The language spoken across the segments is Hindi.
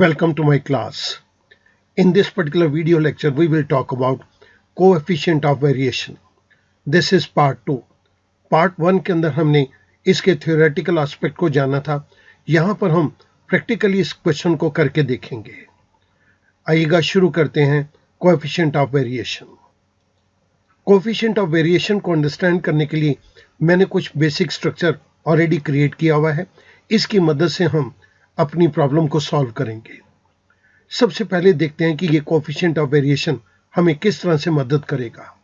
Welcome to my class. In this particular video lecture, we will talk about coefficient of variation. This is part 2. Part 1 के अंदर हमने इसके theoretical aspect को जाना था. यहाँ पर हम practically इस क्वेश्चन को करके देखेंगे. आइएगा शुरू करते हैं coefficient of variation. Coefficient of variation को understand करने के लिए मैंने कुछ basic structure already create किया हुआ है. इसकी मदद से हम अपनी प्रॉब्लम को सॉल्व करेंगे. सबसे पहले देखते हैं कि ये कोएफिशिएंट ऑफ वेरिएशन हमें किस तरह से मदद करेगा.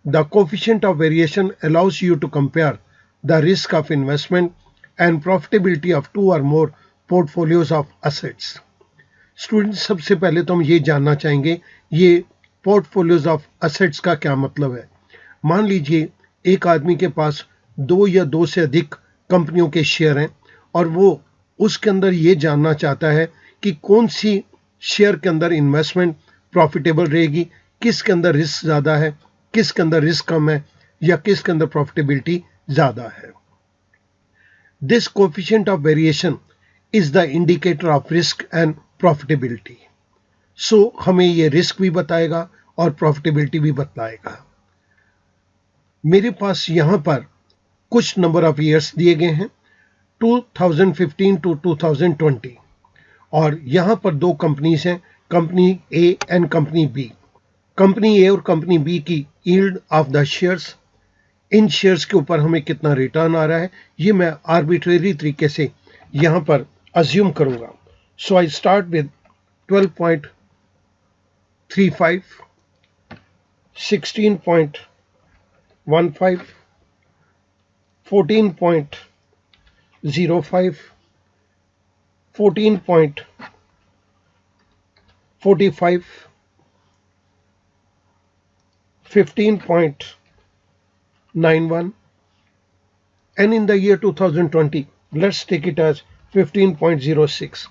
The coefficient of variation allows you to compare the risk of investment and profitability of two और more portfolios of assets. Students, सबसे पहले तो हम ये जानना चाहेंगे ये पोर्टफोलियोज ऑफ एसेट्स का क्या मतलब है. मान लीजिए एक आदमी के पास 2 या 2 से अधिक कंपनियों के शेयर हैं और वो उसके अंदर ये जानना चाहता है कि कौन सी शेयर के अंदर इन्वेस्टमेंट प्रॉफिटेबल रहेगी, किसके अंदर रिस्क ज़्यादा है, किसके अंदर रिस्क कम है या किसके अंदर प्रॉफिटेबिलिटी ज़्यादा है. This coefficient of variation is the indicator of risk and profitability. So हमें ये रिस्क भी बताएगा और प्रॉफिटेबिलिटी भी बताएगा. मेरे पास यहाँ पर कुछ नंबर ऑफ ईयर्स दिए गए हैं 2015 to 2020 और यहाँ पर 2 कंपनीज हैं, company A and company B. Company A और कंपनी बी की यील्ड ऑफ द शेयर्स, इन शेयर्स के ऊपर हमें कितना रिटर्न आ रहा है ये मैं आर्बिट्रेरी तरीके से यहाँ पर अज्यूम करूँगा. सो I start with 12.35, 16.15, 14.05, 14.45, 15.91, and in the year 2020, let's take it as 15.06.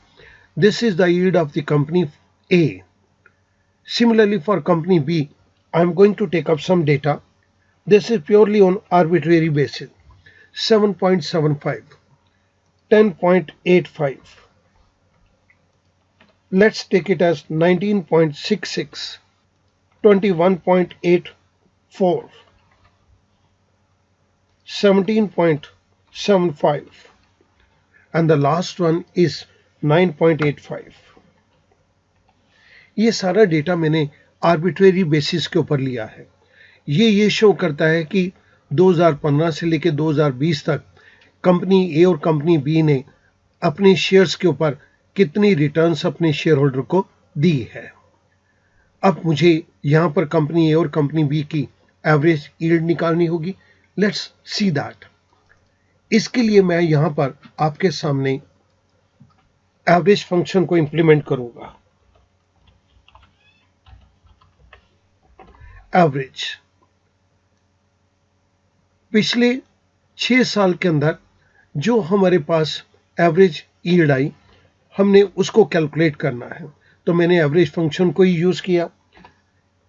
This is the yield of the company A. Similarly, for company B, I'm going to take up some data. This is purely on arbitrary basis. 7.75, 10.85. Let's take it as 19.66, 21.84, 17.75, and the last one is 9.85. ये सारा डेटा मैंने आर्बिट्रेरी बेसिस के ऊपर लिया है. ये शो करता है कि 2015 से लेकर 2020 तक कंपनी ए और कंपनी बी ने अपने शेयर्स के ऊपर कितनी रिटर्न्स अपने शेयर होल्डर को दी है. अब मुझे यहाँ पर कंपनी ए और कंपनी बी की एवरेज यील्ड निकालनी होगी. Let's see that. इसके लिए मैं यहाँ पर आपके सामने एवरेज फंक्शन को इंप्लीमेंट करूँगा. एवरेज पिछले 6 साल के अंदर जो हमारे पास एवरेज यील्ड आई हमने उसको कैलकुलेट करना है. तो मैंने एवरेज फंक्शन को ही यूज किया.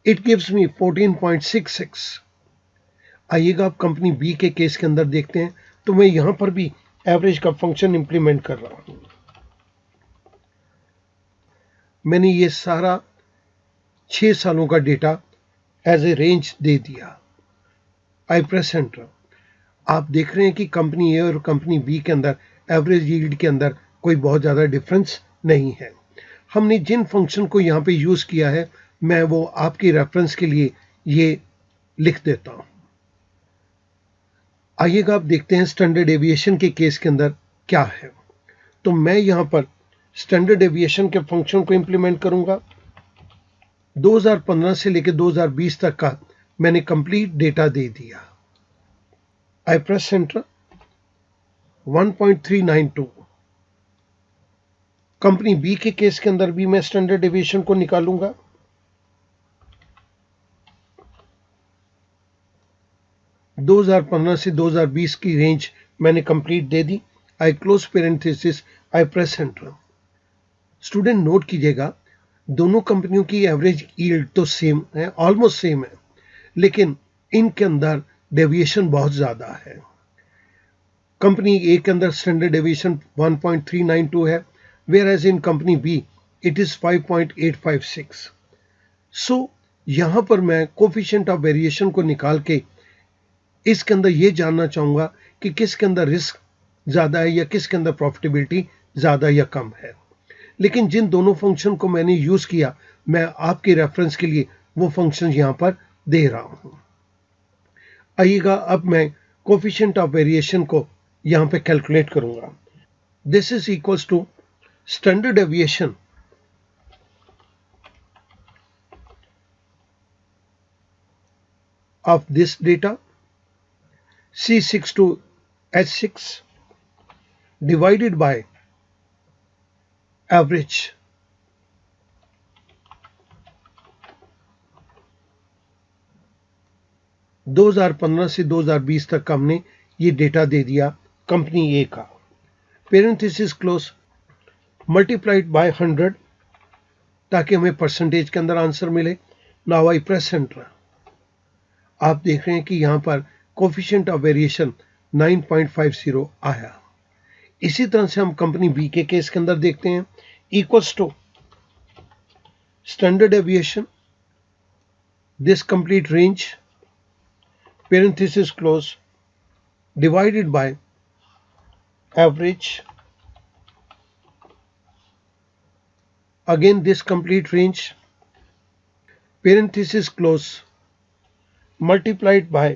It gives me 14.66. आइएगा आप कंपनी बी के केस के अंदर देखते हैं. तो मैं यहां पर भी एवरेज का फंक्शन इंप्लीमेंट कर रहा हूं. मैंने ये सारा 6 सालों का डेटा एज ए रेंज दे दिया. I press enter. आप देख रहे हैं कि कंपनी ए और कंपनी बी के अंदर एवरेज यील्ड के अंदर कोई बहुत ज़्यादा डिफरेंस नहीं है. हमने जिन फंक्शन को यहाँ पे यूज़ किया है मैं वो आपकी रेफरेंस के लिए ये लिख देता हूँ. आइएगा आप देखते हैं स्टैंडर्ड डेविएशन के केस के अंदर क्या है. तो मैं यहाँ पर स्टैंडर्ड डेविएशन के फंक्शन को इम्प्लीमेंट करूँगा. 2015 से लेकर 2020 तक का मैंने कंप्लीट डेटा दे दिया. I press enter. 1.392. Company B के केस के अंदर भी मैं स्टैंडर्ड डेविएशन को निकालूंगा. – 2015 से 2020 की रेंज मैंने कंप्लीट दे दी. आई क्लोज पेरेंथेसिस. आई प्रेस एंटर. स्टूडेंट नोट कीजिएगा दोनों कंपनियों की एवरेज यील्ड तो सेम है, ऑलमोस्ट सेम है, लेकिन इनके अंदर डेविएशन बहुत ज़्यादा है. कंपनी ए के अंदर स्टैंडर्ड डेविएशन 1.392 है, whereas in company B it is 5.856। So यहां पर मैं कोफिशिएंट ऑफ वेरिएशन को निकाल के इसके अंदर ये जानना चाहूंगा कि किसके अंदर रिस्क ज्यादा है या किसके अंदर प्रॉफिटेबिलिटी ज्यादा या कम है। लेकिन जिन दोनों फंक्शन को मैंने यूज किया, मैं आपके रेफरेंस के लिए वो फंक्शन यहां पर दे रहा हूं। आइएगा, अब मैं कोफिशिएंट ऑफ वेरिएशन को यहां पे कैलकुलेट करूंगा। This is equals to standard deviation of this data C6 to H6 divided by average दो 2015 से 2020 तक हमने ये डेटा दे दिया कंपनी ए का, पेरेंथेसिस क्लोज, मल्टीप्लाइड बाय 100 ताकि हमें परसेंटेज के अंदर आंसर मिले। Now I press enter. आप देख रहे हैं कि यहां पर कोफिशिएंट ऑफ वेरिएशन 9.50 आया। इसी तरह से हम कंपनी बी के केस के अंदर देखते हैं, equals to standard deviation this complete range parenthesis close divided by average again this complete range parenthesis close multiplied by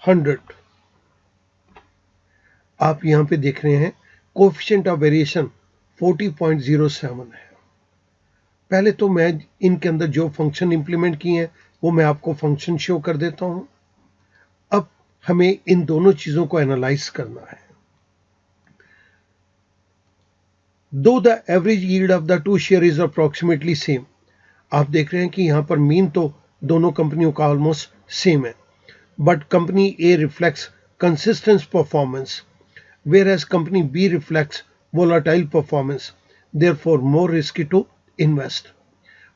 100। आप यहां पे देख रहे हैं कोफिशिएंट ऑफ वेरिएशन 40.07 है। पहले तो मैं इनके अंदर जो फंक्शन इंप्लीमेंट किए हैं वो मैं आपको फंक्शन शो कर देता हूं। अब हमें इन दोनों चीजों को एनालाइज करना है। दो the average yield of the two share is approximately same, आप देख रहे हैं कि यहां पर मीन तो दोनों कंपनियों का ऑलमोस्ट सेम है, but company A reflects consistent performance whereas company B reflects volatile performance, therefore more risky to invest.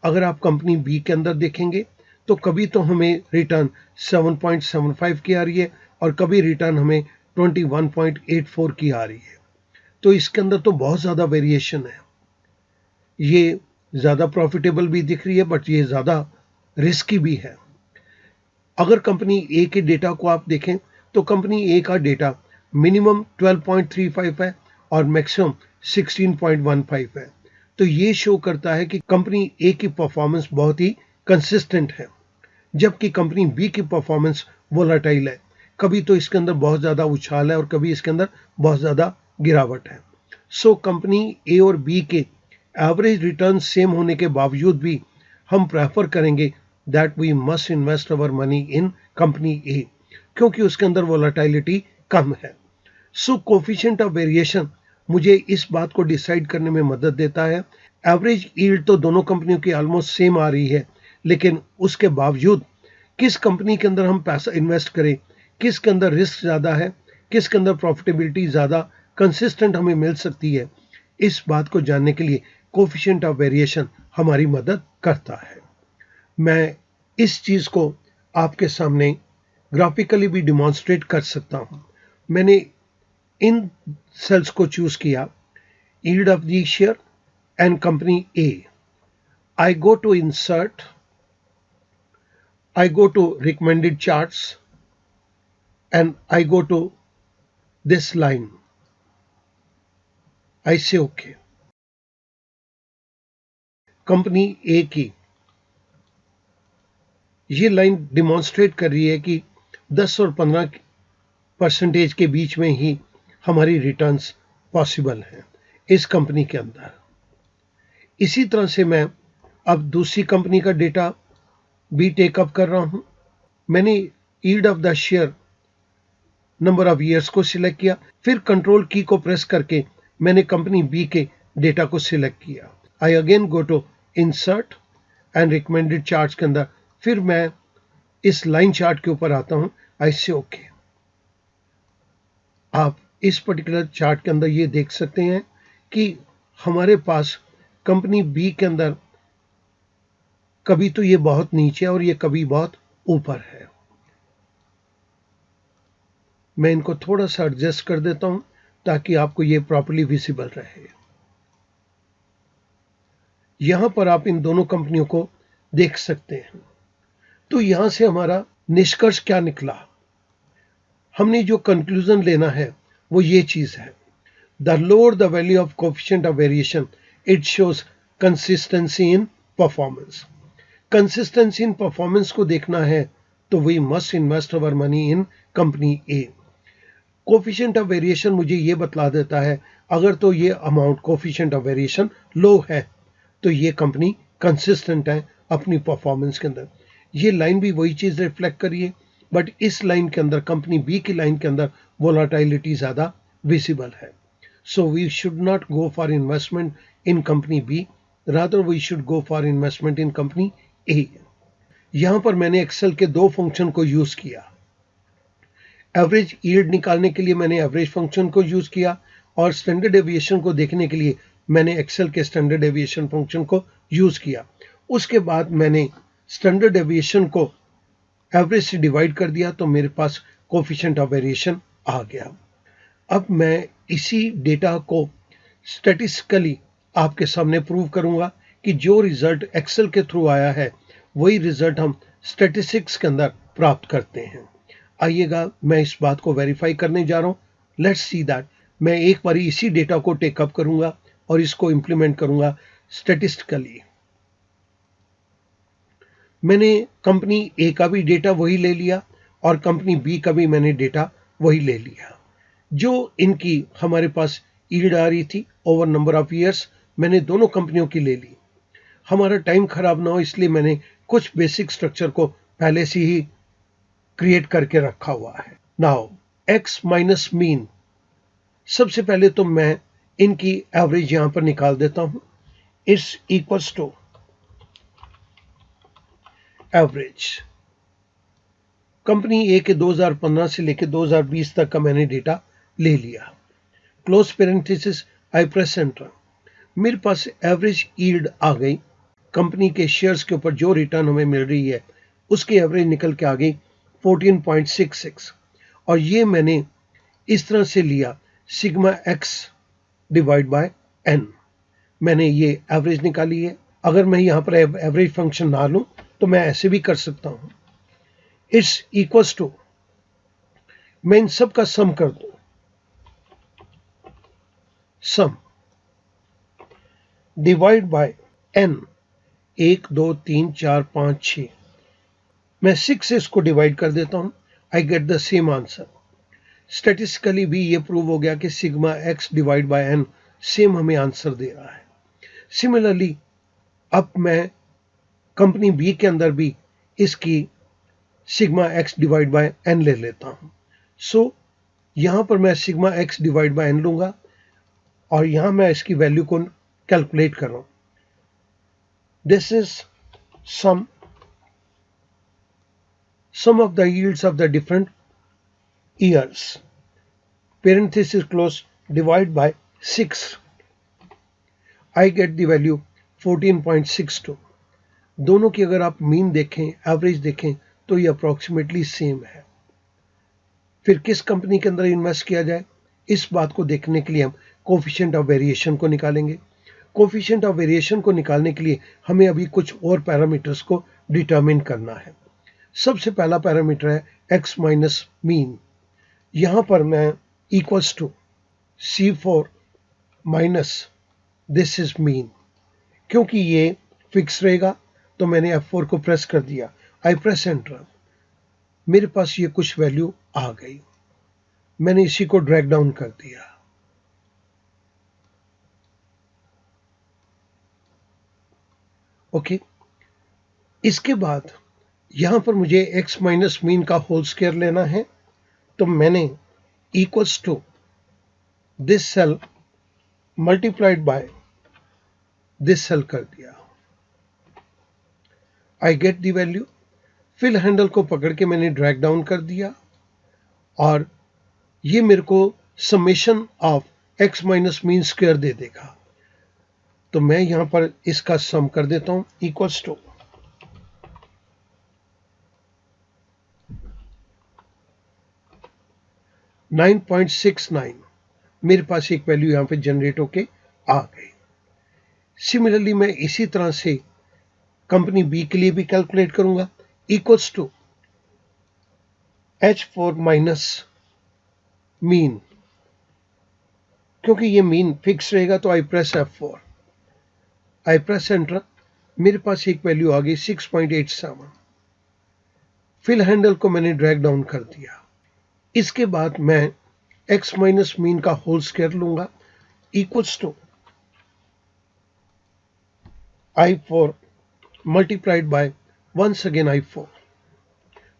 अगर आप कंपनी बी के अंदर देखेंगे तो कभी तो हमें रिटर्न 7.75 की आ रही है और कभी रिटर्न हमें 21.84 की आ रही है, तो इसके अंदर तो बहुत ज्यादा वेरिएशन है। ये ज्यादा प्रॉफिटेबल भी दिख रही है बट ये ज्यादा रिस्की भी है। अगर कंपनी ए के डेटा को आप देखें तो कंपनी ए का डेटा मिनिमम 12.35 है और मैक्सिमम 16.15 है, तो ये शो करता है कि कंपनी ए की परफॉर्मेंस बहुत ही कंसिस्टेंट है, जबकि कंपनी बी की परफॉर्मेंस वोलाटाइल है। कभी तो इसके अंदर बहुत ज्यादा उछाल है और कभी इसके अंदर बहुत ज्यादा गिरावट है। सो कंपनी ए और बी के एवरेज रिटर्न सेम होने के बावजूद भी हम प्रेफर करेंगे that we must invest our money in company A, क्योंकि उसके अंदर वोलाटिलिटी कम है। सो कोफिशिएंट ऑफ वेरिएशन मुझे इस बात को डिसाइड करने में मदद देता है। एवरेज यील्ड तो दोनों कंपनियों की ऑलमोस्ट सेम आ रही है, लेकिन उसके बावजूद किस कंपनी के अंदर हम पैसा इन्वेस्ट करें, किसके अंदर रिस्क ज्यादा है, किसके अंदर प्रॉफिटेबिलिटी ज्यादा कंसिस्टेंट हमें मिल सकती है, इस बात को जानने के लिए कोफिशिएंट ऑफ वेरिएशन हमारी मदद करता है। मैं इस चीज को आपके सामने ग्राफिकली भी डिमॉन्स्ट्रेट कर सकता हूं। मैंने इन सेल्स को चूज किया, yield of the share and company A. I go to insert, I go to recommended charts and I go to this line. I say okay. Company A की ये लाइन डिमॉन्स्ट्रेट कर रही है कि 10 और 15% के बीच में ही हमारी रिटर्न्स पॉसिबल हैं इस कंपनी के अंदर। इसी तरह से मैं अब दूसरी कंपनी का डेटा भी टेकअप कर रहा हूं। मैंने yield of the share number of years को सिलेक्ट किया, फिर कंट्रोल की को प्रेस करके मैंने कंपनी बी के डेटा को सिलेक्ट किया। I again go to insert and recommended charts के अंदर फिर मैं इस लाइन चार्ट के ऊपर आता हूं। आई से ओके। आप इस पर्टिकुलर चार्ट के अंदर ये देख सकते हैं कि हमारे पास कंपनी बी के अंदर कभी तो ये बहुत नीचे और ये कभी बहुत ऊपर है। मैं इनको थोड़ा सा एडजस्ट कर देता हूं ताकि आपको ये प्रॉपर्ली विजिबल रहे। यहां पर आप इन दोनों कंपनियों को देख सकते हैं। तो यहां से हमारा निष्कर्ष क्या निकला, हमने जो कंक्लूजन लेना है वो ये चीज है, the lower the value of coefficient of variation it shows consistency in performance. Consistency in performance को देखना है तो we must invest our money in company A. Coefficient of variation मुझे ये बतला देता है, अगर तो ये amount coefficient of variation low है तो ये कंपनी कंसिस्टेंट है अपनी परफॉर्मेंस के अंदर। ये लाइन भी वही चीज रिफ्लेक्ट करिए, बट इस लाइन के अंदर, कंपनी बी की लाइन के अंदर वोलाटिलिटी ज्यादा विजिबल है। So we should not go for investment in company B, rather we should go for investment in company A. यहां पर मैंने एक्सेल के दो फंक्शन को यूज किया। एवरेज यील्ड निकालने के लिए मैंने एवरेज फंक्शन को यूज किया, और स्टैंडर्ड डेविएशन को देखने के लिए मैंने एक्सेल के स्टैंडर्ड डेविएशन फंक्शन को यूज किया। उसके बाद मैंने स्टैंडर्ड डेविएशन को एवरेज से डिवाइड कर दिया तो मेरे पास कोएफिशिएंट ऑफ वेरिएशन आ गया। अब मैं इसी डेटा को स्टैटिस्टिकली आपके सामने प्रूव करूंगा कि जो रिजल्ट एक्सेल के थ्रू आया है वही रिजल्ट हम स्टैटिस्टिक्स के अंदर प्राप्त करते हैं। आइएगा, मैं इस बात को वेरीफाई करने जा रहा हूं। Let's see that. मैं एक बार इसी डेटा को टेकअप करूंगा और इसको इंप्लीमेंट करूंगा स्टैटिस्टिकली। मैंने कंपनी ए का भी डेटा वही ले लिया और कंपनी बी का भी मैंने डेटा वही ले लिया। जो इनकी हमारे पास यील्ड आ रही थी ओवर नंबर ऑफ ईयर्स, मैंने दोनों कंपनियों की ले ली। हमारा टाइम खराब ना हो इसलिए मैंने कुछ बेसिक स्ट्रक्चर को पहले से ही क्रिएट करके रखा हुआ है। नाउ एक्स माइनस मीन, सबसे पहले तो मैं इनकी एवरेज यहां पर निकाल देता हूं। It's equals to average company A के 2015 से लेकर 2020 तक का मैंने डेटा ले लिया। क्लोज पेरेंथेसिस, आई प्रेस एंटर। मेरे पास एवरेज यील्ड आ गई। कंपनी के शेयर्स के ऊपर जो रिटर्न हमें मिल रही है उसकी एवरेज निकल के आ गई 14.66, और ये मैंने इस तरह से लिया, sigma x divide by n. मैंने ये एवरेज निकाली है। अगर मैं यहां पर एवरेज फंक्शन ना लूं तो मैं ऐसे भी कर सकता हूं। इट्स इक्वल्स टू, मैं इन सब का सम कर दूं, सम डिवाइड बाय एन, 1 2 3 4 5 6, मैं 6 से इसको डिवाइड कर देता हूं। I get the same answer. Statistically भी ये प्रूव हो गया कि sigma x divide by n same हमें आंसर दे रहा है। सिमिलरली अब मैं कंपनी बी के अंदर भी इसकी sigma x divide by n ले लेता हूं। सो यहां पर मैं sigma x divide by n लूंगा और यहां मैं इसकी वैल्यू को कैलकुलेट कर रहा हूं। This is sum of the yields of the different years, parenthesis close, divide by 6, I get the value 14.62। दोनों की अगर आप मीन देखें, एवरेज देखें तो ये अप्रोक्सीमेटली सेम है। फिर किस कंपनी के अंदर इन्वेस्ट किया जाए, इस बात को देखने के लिए हम कोएफिशिएंट ऑफ वेरिएशन को निकालेंगे। कोएफिशिएंट ऑफ वेरिएशन को निकालने के लिए हमें अभी कुछ और पैरामीटर्स को डिटरमिन करना है। सबसे पहला पैरामीटर है एक्स माइनस मीन। यहां पर मैं equals to C4 minus this is mean, क्योंकि ये फिक्स रहेगा तो मैंने F4 को प्रेस कर दिया। I press enter. मेरे पास ये कुछ वैल्यू आ गई। मैंने इसी को ड्रैग डाउन कर दिया। ओके, इसके बाद यहां पर मुझे x माइनस मीन का होल स्क्वायर लेना है, तो मैंने equals to this cell multiplied by this cell कर दिया। I get the value. Fill handle को पकड़ के मैंने ड्रैग डाउन कर दिया और ये मेरे को summation of x minus mean square दे देगा। तो मैं यहां पर इसका सम कर देता हूं, इक्वल्स टू 9.69। मेरे पास एक वैल्यू यहां पे जनरेट होके आ गई। सिमिलरली मैं इसी तरह से कंपनी बी के लिए भी कैलकुलेट करूंगा, equals to H4 minus mean. क्योंकि ये मीन फिक्स रहेगा तो आई प्रेस F4, आई प्रेस एंटर, मेरे पास एक वैल्यू आ गई 6.87। फिल हैंडल को मैंने ड्रैग डाउन कर दिया। इसके बाद मैं x माइनस मीन का होल स्क्वायर लूंगा, equals to I4 multiplied by once again I4,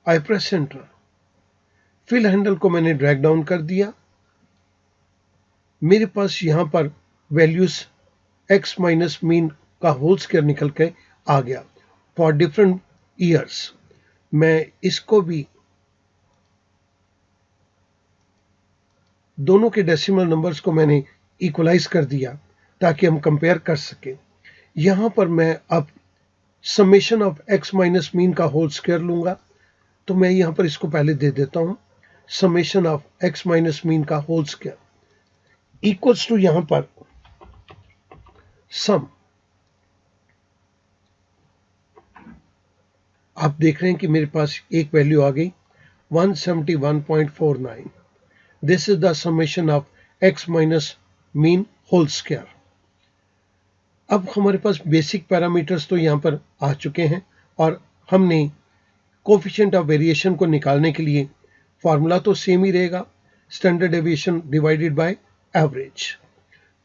I press enter, fill handle को मैंने ड्रैग डाउन कर दिया। मेरे पास यहां पर वैल्यूज x माइनस मीन का होल स्क्वायर निकल के आ गया फॉर डिफरेंट ईयर्स। मैं इसको भी दोनों के डेसिमल नंबर्स को मैंने इक्वलाइज कर दिया ताकि हम कंपेयर कर सकें। यहां पर मैं अब summation of x minus mean का होल स्क्वायर लूंगा, तो मैं यहां पर इसको पहले दे देता हूं, summation of x minus mean का होल स्क्वायर इक्वल्स टू यहां पर सम। आप देख रहे हैं कि मेरे पास एक वैल्यू आ गई 171.49। This is the summation of x minus mean whole square. अब हमारे पास बेसिक पैरामीटर्स तो यहां पर आ चुके हैं और हमने कोफिशिएंट ऑफ वेरिएशन को निकालने के लिए फॉर्मूला तो सेम ही रहेगा, standard deviation divided by average.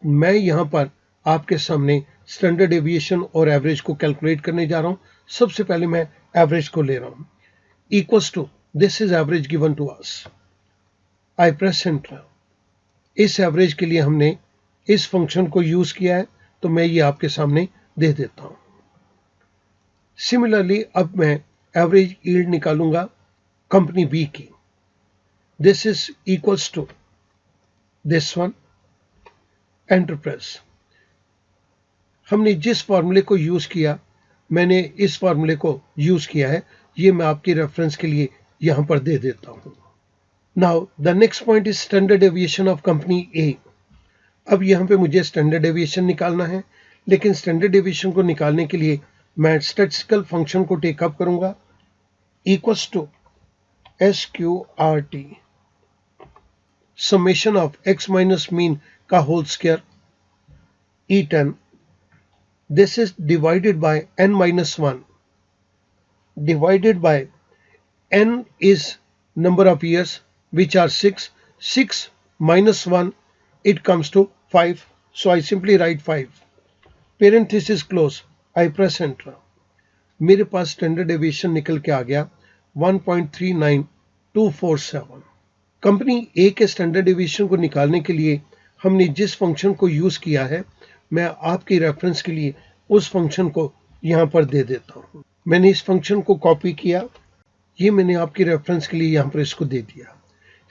मैं यहां पर आपके सामने स्टैंडर्ड डेविएशन और एवरेज को कैलकुलेट करने जा रहा हूं। सबसे पहले मैं एवरेज को ले रहा हूं, equals to this is average given to us, I press enter. इस एवरेज के लिए हमने इस फंक्शन को यूज किया है, तो मैं ये आपके सामने दे देता हूं। सिमिलरली अब मैं एवरेज यील्ड निकालूंगा कंपनी बी की। This is equals to this one, enter press. हमने जिस फॉर्मूले को यूज किया, मैंने इस फॉर्मूले को यूज किया है, ये मैं आपकी रेफरेंस के लिए यहां पर दे देता हूं। Now the next point is standard deviation of company A. अब यहां पे मुझे स्टैंडर्ड डेविएशन निकालना है, लेकिन स्टैंडर्ड डेविएशन को निकालने के लिए मैं स्टैटिस्टिकल फंक्शन को टेकअप करूंगा, equals to SQRT, summation of x minus mean का whole square E10। This is divided by n minus 1, divided by n is number of years which are 6, 6 minus 1 it comes to 5, so I simply write 5, parenthesis close, I press enter। मेरे पास स्टैंडर्ड डेविएशन निकल के आ गया 1.39247। कंपनी ए के स्टैंडर्ड डेविएशन को निकालने के लिए हमने जिस फंक्शन को यूज किया है, मैं आपकी रेफरेंस के लिए उस फंक्शन को यहां पर दे देता हूं। मैंने इस फंक्शन को कॉपी किया, ये मैंने आपकी रेफरेंस के लिए यहां पर इसको दे दिया।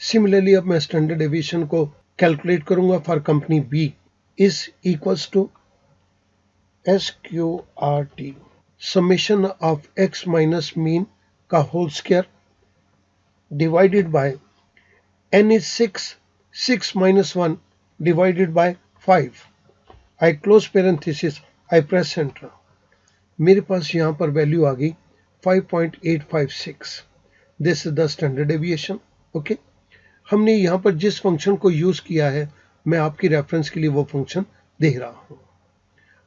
सिमिलरली अब मैं स्टैंडर्ड डेविएशन को कैलकुलेट करूंगा for company B, is equals to SQRT, summation of x minus mean का whole square divided by n is 6, 6 minus 1 divided by 5, I close parenthesis, I press enter। मेरे पास यहां पर वैल्यू आ गई 5.856। This is the standard deviation. Okay, हमने यहां पर जिस फंक्शन को यूज किया है, मैं आपकी रेफरेंस के लिए वो फंक्शन दे रहा हूं।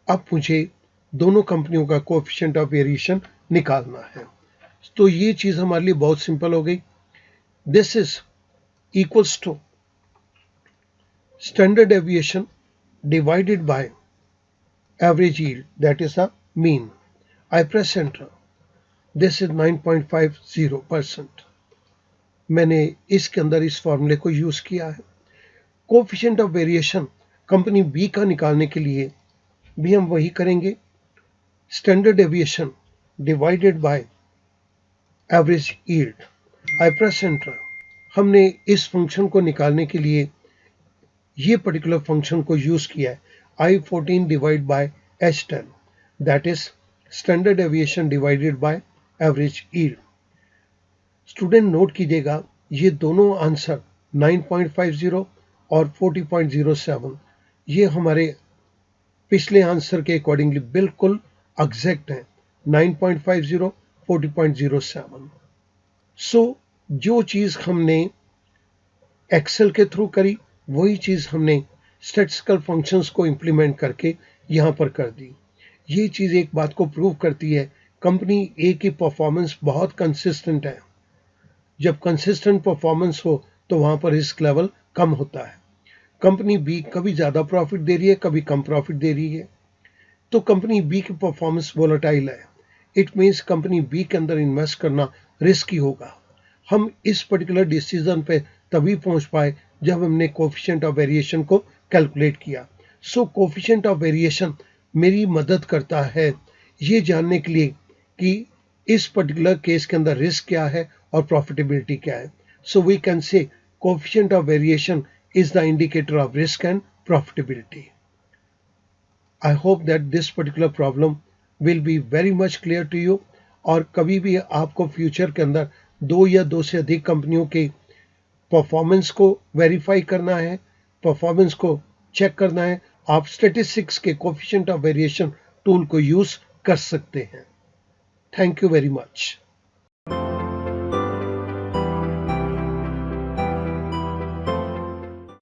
अब मुझे दोनों कंपनियों का कोएफिशिएंट ऑफ वेरिएशन निकालना है, तो ये चीज हमारे लिए बहुत सिंपल हो गई। This is equals to standard deviation divided by average yield, that is the mean. I press enter, this is 9.50%। मैंने इसके अंदर इस फॉर्मूले को यूज किया है। Coefficient of variation company B का निकालने के लिए भी हम वही करेंगे, standard deviation divided by average yield, I press enter. हमने इस फंक्शन को निकालने के लिए ये पर्टिकुलर फंक्शन को यूज किया है, I14 divide by H10, that is standard deviation divided by average yield. Student note कीजिएगा, ये दोनों आंसर 9.50 और 40.07 ये हमारे पिछले आंसर के अकॉर्डिंगली बिल्कुल एग्जैक्ट हैं, 9.50, 40.07। सो जो चीज़ हमने एक्सेल के थ्रू करी वही चीज़ हमने स्टैटिस्टिकल फंक्शंस को इंप्लीमेंट करके यहाँ पर कर दी। ये चीज़ एक बात को प्रूव करती है, कंपनी ए की परफॉर्मेंस बहुत कंसिस्टेंट है। जब कंसिस्टेंट परफॉर्मेंस हो तो वहाँ पर रिस्क लेवल कम होता है। कंपनी बी कभी ज़्यादा प्रॉफिट दे रही है, कभी कम प्रॉफिट दे रही है, तो कंपनी बी की परफॉर्मेंस वोलेटाइल है। इट मीन्स कंपनी बी के अंदर इन्वेस्ट करना रिस्की होगा। हम इस पर्टिकुलर डिसीजन पे तभी पहुंच पाए जब हमने कोफिशिएंट ऑफ वेरिएशन को कैलकुलेट किया। सो कोफिशिएंट ऑफ वेरिएशन मेरी मदद करता है ये जानने के लिए कि इस पर्टिकुलर केस के अंदर रिस्क क्या है और प्रॉफिटेबिलिटी क्या है। So we can say coefficient of variation is the indicator of risk and profitability. I hope that this particular problem will be very much clear to you। और कभी भी आपको फ्यूचर के अंदर दो या दो से अधिक कंपनियों के परफॉर्मेंस को वेरीफाई करना है, परफॉर्मेंस को चेक करना है, आप स्टैटिस्टिक्स के कोफिशिएंट ऑफ वेरिएशन टूल को यूज कर सकते हैं। Thank you very much.